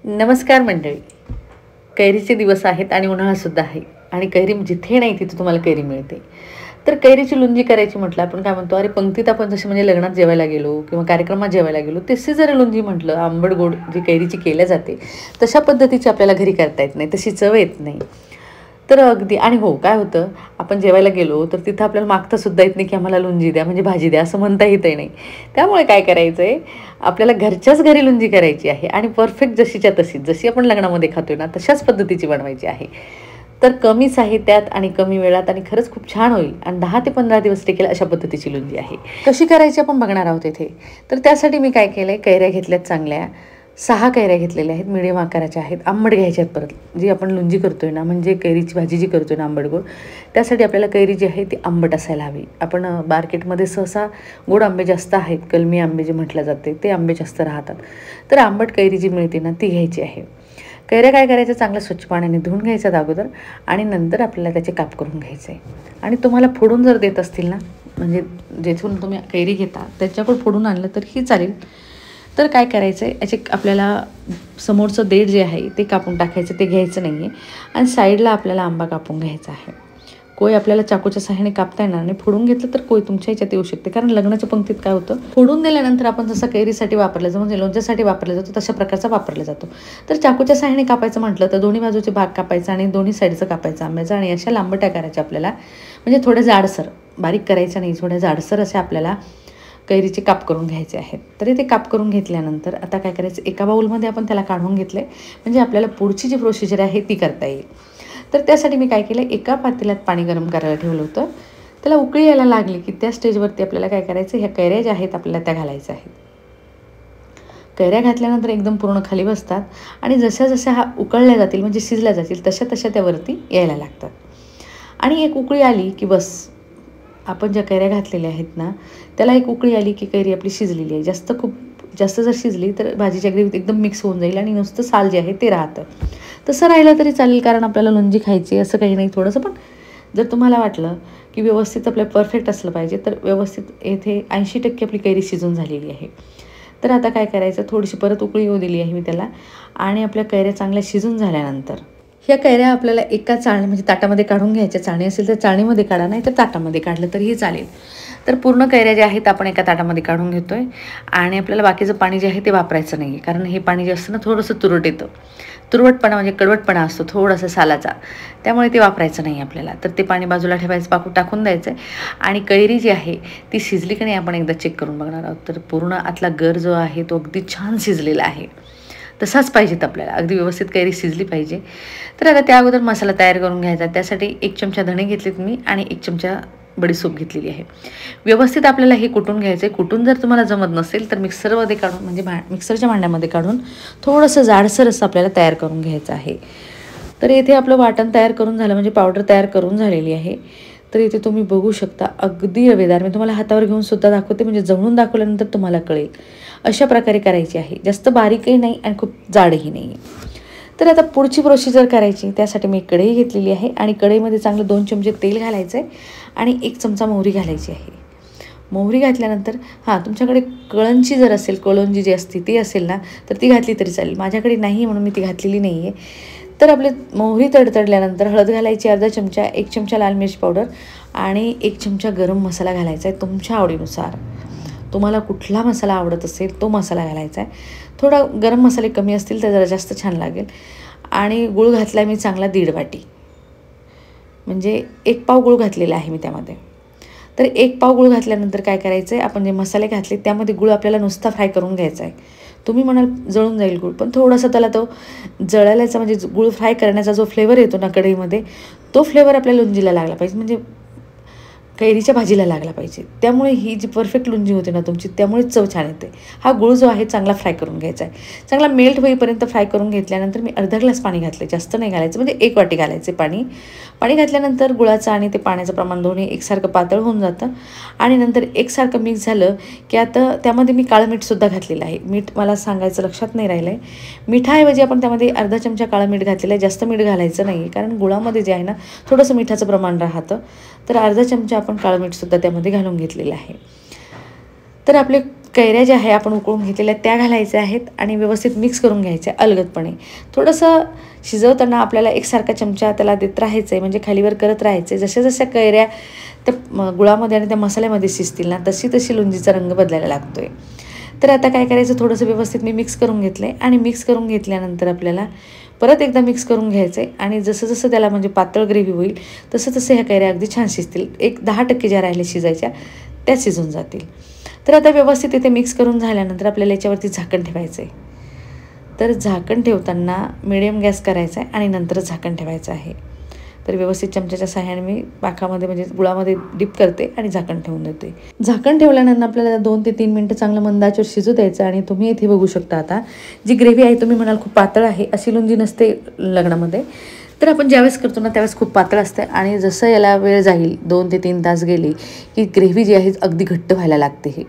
नमस्कार मंडळी. कैरीचे दिवस आहेत आणि उन्हाळासुद्धा आहे आणि कैरी जिथे नाही तिथे तुम्हाला कैरी मिळते. तर कैरीची लुंजी करायची म्हटलं आपण काय म्हणतो, अरे पंक्तीत आपण जशी म्हणजे लग्नात जेवायला गेलो किंवा कार्यक्रमात जेवायला गेलो तशी जर लुंजी म्हटलं, आंबट गोड जी कैरीची केल्या जाते तशा पद्धतीची आपल्याला घरी करता येत नाही, तशी चव येत नाही. तर अगदी आणि हो काय होतं, आपण जेवायला गेलो तर तिथं आपल्याला मागता सुद्धा येत नाही की आम्हाला लुंजी द्या, म्हणजे भाजी द्या असं म्हणता येतही नाही. त्यामुळे काय करायचं आहे, आपल्याला घरच्याच घरी लुंजी करायची आहे आणि परफेक्ट जशीच्या तशीच, जशी आपण लग्नामध्ये खातोय ना तशाच पद्धतीची बनवायची आहे. तर कमी साहित्यात आणि कमी वेळात आणि खरंच खूप छान होईल आणि 10 ते 15 दिवस टिकेल अशा पद्धतीची लुंजी आहे. कशी करायची आपण बघणार आहोत इथे. तर त्यासाठी मी काय केलं आहे, कैऱ्या घेतल्यात चांगल्या 6 कैऱ्या घेतलेल्या आहेत, मिडियम आकाराच्या आहेत. आंबट घ्यायच्या आहेत परत, जी आपण लुंजी करतोय ना म्हणजे कैरीची भाजी जी करतोय ना आंबट गोड, त्यासाठी आपल्याला कैरी जी आहे ती आंबट असायला हवी. आपण मार्केटमध्ये सहसा गोड आंबे जास्त आहेत, कलमी आंबे जे म्हटलं जाते ते आंबे जास्त राहतात. तर आंबट कैरी जी मिळते ना ती घ्यायची आहे. कैऱ्या काय करायचं, चांगलं स्वच्छ पाण्याने धुवून घ्यायच्यात अगोदर आणि नंतर आपल्याला त्याचे काप करून घ्यायचे आहे. आणि तुम्हाला फोडून जर देत असतील ना, म्हणजे जेथून तुम्ही कैरी घेता त्याच्याकडून फोडून आणलं तरीही चालेल. तर काय करायचं आहे, याचे आपल्याला समोरचं देठ जे आहे ते कापून टाकायचं, ते घ्यायचं नाही आहे. आणि साईडला आपल्याला आंबा कापून घ्यायचा आहे. कोय आपल्याला चाकूच्या सहाय्याने कापता येणार नाही, फोडून घेतलं तर कोय तुमच्या ह्याच्यात येऊ शकते. कारण लग्नाच्या पंक्तीत काय होतं, फोडून दिल्यानंतर आपण जसं कैरीसाठी वापरलं जातो म्हणजे लोणच्यासाठी वापरलं जातो तशा प्रकारचा वापरला जातो. तर चाकूच्या सहाय्याने कापायचं म्हटलं तर दोन्ही बाजूचे भाग कापायचा आणि दोन्ही साईडचं कापायचं आंब्याचं आणि अशा लांबट्या करायच्या आपल्याला, म्हणजे थोड्या जाडसर, बारीक करायच्या नाही, थोड्या जाडसर असे आपल्याला कैरीचे काप करून घ्यायचे आहेत. तरी ते काप करून घेतल्यानंतर आता काय करायचं, एका बाऊलमध्ये आपण त्याला काढून घेतले म्हणजे आपल्याला पुढची जी प्रोसिजर आहे ती करता येईल. तर त्यासाठी मी काय केलं, एका पातेल्यात पाणी गरम करायला ठेवलं होतं. त्याला उकळी यायला लागली की त्या स्टेजवरती आपल्याला काय करायचं, ह्या कैऱ्या ज्या आहेत आपल्याला त्या घालायच्या आहेत. कैऱ्या घातल्यानंतर एकदम पूर्ण खाली बसतात आणि जशा जशा हा उकळल्या जातील म्हणजे शिजल्या जातील तशा तशा त्यावरती यायला लागतात. आणि एक उकळी आली की बस, आपण ज्या कैऱ्या घातलेल्या आहेत ना त्याला एक उकळी आली की कैरी आपली शिजलेली आहे. खूप जास्त जर शिजली तर भाजीच्या ग्रेव्हीत एकदम मिक्स होऊन जाईल आणि नुसतं साल जे आहे ते राहतं. तसं राहिलं तरी चालेल, कारण आपल्याला लुंजी खायची असं काही नाही. थोडंसं पण जर तुम्हाला वाटलं की व्यवस्थित आपलं परफेक्ट असलं पाहिजे तर व्यवस्थित येथे 80% आपली कैरी शिजून झालेली आहे. तर आता काय करायचं, थोडीशी परत उकळी येऊ दिली आहे मी त्याला आणि आपल्या कैऱ्या चांगल्या शिजून झाल्यानंतर ह्या कैऱ्या आपल्याला एका चाळणी म्हणजे ताटामध्ये काढून घ्यायच्या. चाळणी असेल तर चाळणीमध्ये काढा, नाही तर ताटामध्ये काढलं तरीही चालेल. तर पूर्ण कैऱ्या ज्या आहेत आपण एका ताटामध्ये काढून घेतो आहे आणि आपल्याला बाकीचं पाणी जे आहे ते वापरायचं नाही आहे. कारण हे पाणी जे असतं ना थोडंसं तुरट येतं, तुरवटपणा म्हणजे कडवटपणा असतो थोडासा सालाचा, त्यामुळे ते वापरायचं नाही आपल्याला. तर ते पाणी बाजूला ठेवायचं, पाकू टाकून द्यायचं आहे. आणि कैरी जी आहे ती शिजली की नाही आपण एकदा चेक करून बघणार आहोत. तर पूर्ण आतला गर जो आहे तो अगदी छान शिजलेला आहे, तसाच पाहिजेत आपल्याला, अगदी व्यवस्थित कैरी शिजली पाहिजे. तर आता त्या अगोदर मसाला तयार करून घ्यायचा. त्यासाठी 1 चमचा धणे घेतलेत मी आणि 1 चमचा बडीशेप घेतलेली आहे. व्यवस्थित आपल्याला हे कुटून घ्यायचं आहे. कुटून जर तुम्हाला जमत नसेल तर मिक्सरमध्ये काढून म्हणजे मिक्सरच्या भांड्यामध्ये काढून थोडंसं जाडसर असं आपल्याला तयार करून घ्यायचं आहे. तर इथे आपलं वाटण तयार करून झालं म्हणजे पावडर तयार करून झालेली आहे. तर इथे तुम्ही बघू शकता अगदी हवेदार, मी तुम्हाला हातावर घेऊन सुद्धा दाखवते म्हणजे जवळून दाखवल्यानंतर तुम्हाला कळेल. अशा प्रकारे करायची आहे, जास्त बारीकही नाही आणि खूप जाडही नाही. तर आता पुढची प्रोसिजर करायची, त्यासाठी मी कढई घेतलेली आहे आणि कढईमध्ये चांगलं 2 चमचे तेल घालायचं आहे आणि 1 चमचा मोहरी घालायची आहे. मोहरी घातल्यानंतर तुमच्याकडे कळंजी जर असेल, कळंजी जी असते ती असेल ना तर ती घातली तरी चालेल. माझ्याकडे नाही म्हणून मी ती घातलेली नाही आहे. तर आपले मोहरी तडतडल्यानंतर हळद घालायची अर्धा चमचा, 1 चमचा लाल मिरची पावडर आणि 1 चमचा गरम मसाला घालायचा आहे तुमच्या आवडीनुसार. तुम्हाला कुठला मसाला आवडत असेल तो मसाला घालायचा आहे. थोडा गरम मसाले कमी असतील तर जरा जास्त छान लागेल. आणि गूळ घातला मी चांगला 1.5 वाटी, म्हणजे 1 पाव गूळ घातलेला आहे मी त्यामध्ये. तर 1 पाव गूळ घातल्यानंतर काय करायचं आहे, आपण जे मसाले घातले त्यामध्ये गूळ आपल्याला नुसता फ्राय करून घ्यायचा आहे. तुम्ही म्हणाल जळून जाईल गूळ, पण थोडासा त्याला तो जळायचा म्हणजे गूळ फ्राय करण्याचा जो फ्लेवर येतो ना कढईमध्ये, तो फ्लेवर आपल्या लुंजीला लागला पाहिजे, म्हणजे कैरीच्या भाजीला लागला पाहिजे. त्यामुळे ही जी परफेक्ट लुंजी होते ना तुमची, त्यामुळे चव छान येते. हा गूळ जो आहे चांगला फ्राय करून घ्यायचा आहे. चांगला मेल्ट होईपर्यंत फ्राय करून घेतल्यानंतर मी अर्धा ग्लास पाणी घातले, जास्त नाही घालायचं, म्हणजे 1 वाटी घालायचे पाणी. पाणी घातल्यानंतर गुळाचं आणि ते पाण्याचं प्रमाण दोन्ही एकसारखं पातळ होऊन जातं आणि नंतर एकसारखं मिक्स झालं की आता त्यामध्ये मी काळं मीठसुद्धा घातलेलं आहे. मीठ मला सांगायचं लक्षात नाही राहिलं आहे. मिठाऐवजी आपण त्यामध्ये अर्धा चमचा काळं मीठ घातलेलं आहे, जास्त मीठ घालायचं नाही आहे कारण गुळामध्ये जे आहे ना थोडंसं मिठाचं प्रमाण राहतं. तर अर्धा चमचा आपण काळं मीठसुद्धा त्यामध्ये घालून घेतलेलं आहे. तर आपले कैऱ्या ज्या आहे आपण उकळून घेतलेल्या त्या घालायच्या आहेत आणि व्यवस्थित मिक्स करून घ्यायचं आहे अलगदपणे. थोडंसं शिजवताना आपल्याला एकसारखा चमचा त्याला देत राहायचं आहे, म्हणजे खालीवर करत राहायचं आहे. जशा जशा कैऱ्या त्या गुळामध्ये आणि त्या मसाल्यामध्ये शिजतील ना, तशी तशी लोणचीचा रंग बदलायला लागतो आहे. तर आता काय करायचं, थोडंसं व्यवस्थित मी मिक्स करून घेतलं आहे आणि मिक्स करून घेतल्यानंतर आपल्याला परत एकदा मिक्स करून घ्यायचं आहे. आणि जसं जसं त्याला म्हणजे पातळ ग्रेव्ही होईल तसं तसं ह्या कैऱ्या अगदी छान शिजतील. एक 10% ज्या राहिल्या शिजायच्या त्या शिजून जातील. तर आता व्यवस्थित इथे मिक्स करून झाल्यानंतर आपल्याला याच्यावरती झाकण ठेवायचं आहे. तर झाकण ठेवताना मिडियम गॅस करायचा आहे आणि नंतरच झाकण ठेवायचं आहे. तर व्यवस्थित चमच्याच्या सहाय्याने मी पाकामध्ये म्हणजे गुळामध्ये डिप करते आणि झाकण ठेवून देते. झाकण ठेवल्यानंतर आपल्याला 2 ते 3 मिनटं चांगलं मंद आचेवर शिजू द्यायचं. आणि तुम्ही इथे बघू शकता आता जी ग्रेव्ही आहे, तुम्ही म्हणाल खूप पातळ आहे, अशी लोणची नसते लग्नामध्ये. तर आपण ज्यावेळेस करतो ना त्यावेळेस खूप पातळ असते आणि जसं याला वेळ जाईल 2 ते 3 तास गेली की ग्रेव्ही जी आहे अगदी घट्ट व्हायला लागते हे.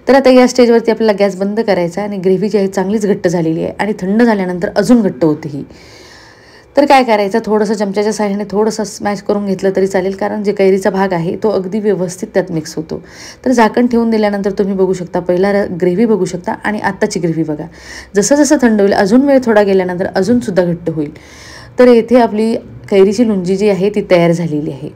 तर आता या स्टेजवरती आपल्याला गॅस बंद करायचा आणि ग्रेव्ही जी आहे चांगलीच घट्ट झालेली आहे आणि थंड झाल्यानंतर अजून घट्ट होते ही. तर काय करायचं, थोडंसं चमच्याच्या साहाय्याने थोडंसं स्मॅश करून घेतलं तरी चालेल, कारण जे कैरीचा भाग आहे तो अगदी व्यवस्थित त्यात मिक्स होतो. तर झाकण ठेवून दिल्यानंतर तुम्ही बघू शकता, पहिला ग्रेव्ही बघू शकता आणि आत्ताची ग्रेव्ही बघा. जसं जसं थंड होईल अजून वेळ थोडा गेल्यानंतर अजूनसुद्धा घट्ट होईल. तर येथे आपली कैरीची लोणची जी आहे ती तयार झालेली आहे.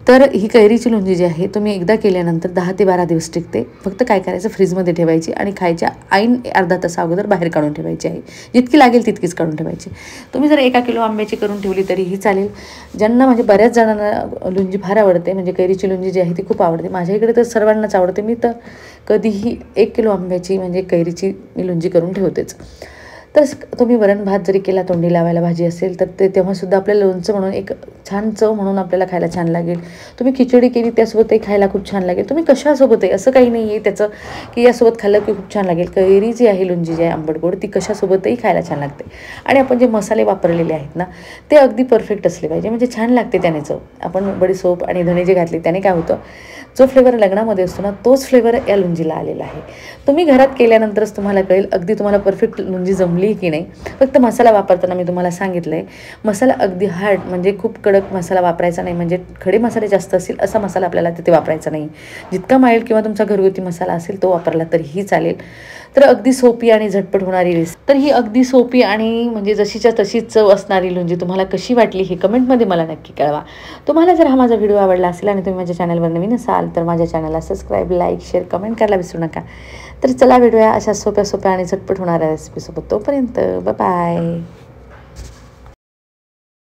तर ही कैरीची लोणची जी आहे तुम्ही एकदा केल्यानंतर 10 ते 12 दिवस टिकते. फक्त काय करायचं, फ्रीजमध्ये ठेवायची आणि खायच्या ऐन अर्धा तास अगोदर बाहेर काढून ठेवायची आहे. जितकी लागेल तितकीच काढून ठेवायची. तुम्ही जर 1 किलो आंब्याची करून ठेवली तरीही चालेल. ज्यांना म्हणजे बऱ्याच जणांना लोणची फार आवडते, म्हणजे कैरीची लोणची जी आहे ती खूप आवडते. माझ्या इकडे तर सर्वांनाच आवडते. मी तर कधीही 1 किलो आंब्याची म्हणजे कैरीची मी लोणची करून ठेवतेच. तर तुम्ही वरण भात जरी केला, तोंडी लावायला भाजी असेल तर ते तेव्हासुद्धा आपल्याला लोणचं म्हणून एक छान चव म्हणून आपल्याला खायला छान लागेल. तुम्ही खिचडी केली त्यासोबतही खायला खूप छान लागेल. तुम्ही कशासोबतही, असं काही नाही आहे त्याचं की यासोबत खाल्लं की खूप छान लागेल. कैरी जी आहे लोणची जी आहे आंबट गोड, ती कशासोबतही खायला छान लागते. आणि आपण जे मसाले वापरलेले आहेत ना ते अगदी परफेक्ट असले पाहिजे, म्हणजे छान लागते त्याने चव. आपण बडीशेप आणि धणे जे घातले त्याने काय होतं, जो फ्लेवर लग्नामध्ये असतो ना तोच फ्लेवर या लोणजीला आलेला आहे. तुम्ही घरात केल्यानंतरच तुम्हाला कळेल अगदी तुम्हाला परफेक्ट लोणजी जमली की नाही. फक्त मसाला वापरताना मी तुम्हाला सांगितलं आहे, मसाला अगदी हार्ड म्हणजे खूप कडक मसाला वापरायचा नाही, म्हणजे खडे मसाले जास्त असतील असा मसाला आपल्याला तिथे वापरायचा नाही. जितका माइल्ड किंवा तुमचा घरगुती मसाला असेल तो वापरला तरीही चालेल. तर अगदी सोपी आणि झटपट होणारी रेसिपी. तर ही अगदी सोपी आणि म्हणजे जशीच्या तशीच चव असणारी लोणची तुम्हाला कशी वाटली हे कमेंटमध्ये मला नक्की कळवा. तुम्हाला जर हा माझा व्हिडिओ आवडला असेल आणि तुम्ही माझ्या चॅनलवर नवीन असाल तर माझ्या चॅनलला सबस्क्राईब, लाईक, शेअर, कमेंट करायला विसरू नका. तर चला भेटूया अशा सोप्या सोप्या आणि झटपट होणाऱ्या रेसिपीसोबत. तोपर्यंत बाय बाय.